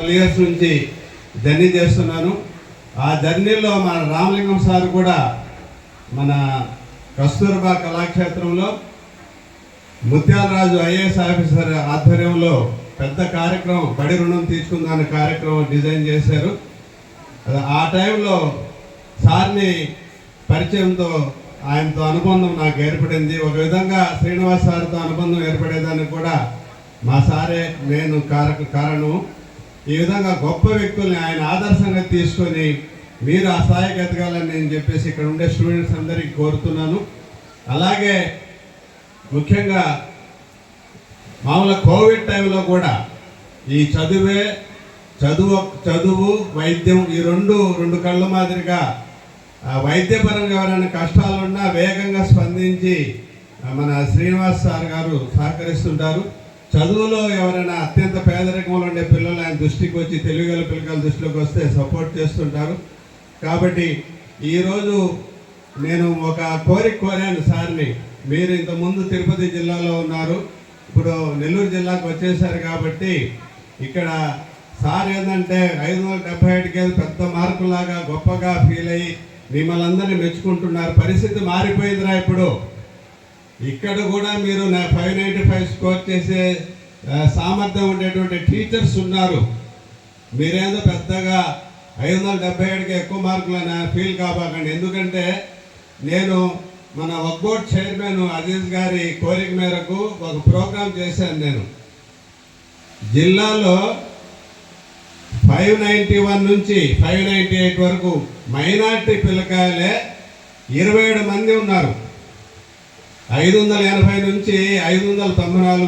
Years నుంచి journey చేస్తున్నాను. ఆ జర్నీలో మన రామలింగం సార్ కూడా మన కస్తూర్బా కళాక్షేత్రంలో ముత్యాలరాజు ఐఏఎస్ ఆఫీసర్ ఆధ్వర్యంలో పెద్ద కార్యక్రమం బడి రుణం తీసుకుందాని కార్యక్రమం డిజైన్ చేశారు. ఆ టైంలో సార్ని పరిచయంతో ఆయనతో అనుబంధం నాకు ఏర్పడింది. ఒక విధంగా శ్రీనివాస్ సార్తో అనుబంధం ఏర్పడేదానికి కూడా మా సారే నేను కారణం. ఈ విధంగా గొప్ప వ్యక్తుల్ని ఆయన ఆదర్శంగా తీసుకొని మీరు ఆ స్థాయికి ఎదగాలని నేను చెప్పేసి ఇక్కడ ఉండే స్టూడెంట్స్ అందరికీ కోరుతున్నాను. అలాగే ముఖ్యంగా మామూలుగా కోవిడ్ టైంలో కూడా ఈ చదువు వైద్యం ఈ రెండు కళ్ళ మాదిరిగా వైద్యపరంగా ఎవరైనా కష్టాలున్నా వేగంగా స్పందించి మన శ్రీనివాస్ సార్ గారు సహకరిస్తుంటారు. చదువులో ఎవరైనా అత్యంత పేదరికంలో ఉండే పిల్లలు ఆయన దృష్టికి వచ్చి తెలివిగల పిల్లల దృష్టిలోకి వస్తే సపోర్ట్ చేస్తుంటారు. కాబట్టి ఈరోజు నేను ఒక కోరాను సార్ని, మీరు ఇంతకుముందు తిరుపతి జిల్లాలో ఉన్నారు, ఇప్పుడు నెల్లూరు జిల్లాకు వచ్చేసారు కాబట్టి ఇక్కడ సార్ ఏంటంటే 577కి పెద్ద మార్కులాగా గొప్పగా ఫీల్ అయ్యి మిమ్మల్ని అందరినీ మెచ్చుకుంటున్నారు. పరిస్థితి మారిపోయిందిరా. ఇప్పుడు ఇక్కడ కూడా మీరు 595 స్కోర్ చేసే సామర్థ్యం ఉండేటువంటి టీచర్స్ ఉన్నారు. మీరేదో పెద్దగా 577కి ఎక్కువ మార్కులని ఫీల్ కాబాకండి. ఎందుకంటే నేను మన వక్ఫ్ బోర్డ్ చైర్మన్ అజీజ్ గారి కోరిక మేరకు ఒక ప్రోగ్రాం చేశాను. నేను జిల్లాలో 591 నుంచి 598 వరకు మైనార్టీ పిల్లకాయలే 27 మంది ఉన్నారు. 580 నుంచి 594